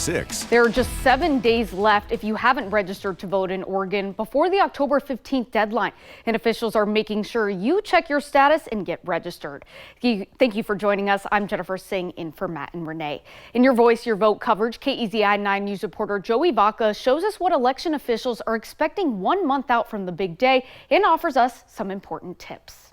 6. There are just 7 days left if you haven't registered to vote in Oregon before the October 15th deadline. And officials are making sure you check your status and get registered. Thank you for joining us. I'm Jennifer Singh in for Matt and Renee. In Your Voice, Your Vote coverage, KEZI 9 News reporter Joey Vaca shows us what election officials are expecting 1 month out from the big day and offers us some important tips.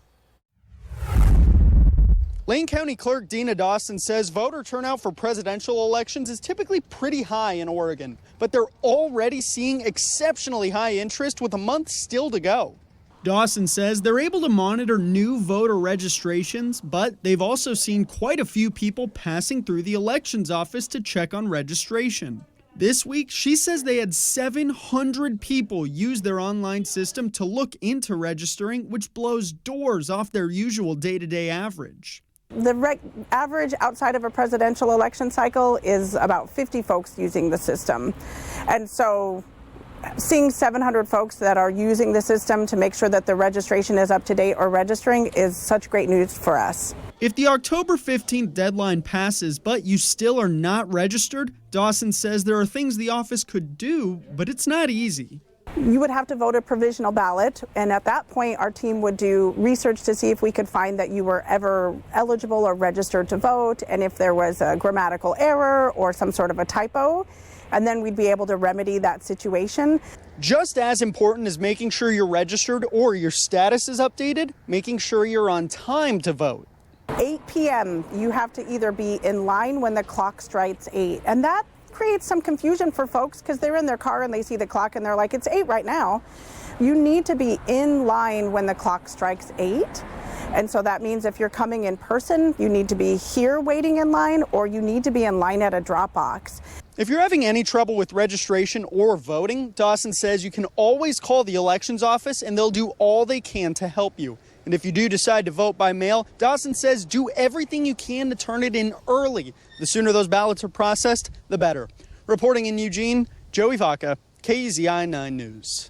Lane County Clerk Dina Dawson says voter turnout for presidential elections is typically pretty high in Oregon, but they're already seeing exceptionally high interest with a month still to go. Dawson says they're able to monitor new voter registrations, but they've also seen quite a few people passing through the elections office to check on registration. This week, she says they had 700 people use their online system to look into registering, which blows doors off their usual day-to-day average. The average outside of a presidential election cycle is about 50 folks using the system. And so seeing 700 folks that are using the system to make sure that the registration is up to date or registering is such great news for us. If the October 15th deadline passes, but you still are not registered, Dawson says there are things the office could do, but it's not easy. You would have to vote a provisional ballot, and at that point our team would do research to see if we could find that you were ever eligible or registered to vote, and if there was a grammatical error or some sort of a typo, and then we'd be able to remedy that situation. Just as important as making sure you're registered or your status is updated, making sure you're on time to vote. 8 p.m. you have to either be in line when the clock strikes 8, and that creates some confusion for folks because they're in their car and they see the clock and they're like, it's 8 right now. You need to be in line when the clock strikes 8. And so that means if you're coming in person, you need to be here waiting in line, or you need to be in line at a drop box. If you're having any trouble with registration or voting, Dawson says you can always call the elections office and they'll do all they can to help you. And if you do decide to vote by mail, Dawson says do everything you can to turn it in early. The sooner those ballots are processed, the better. Reporting in Eugene, Joey Vaca, KEZI 9 News.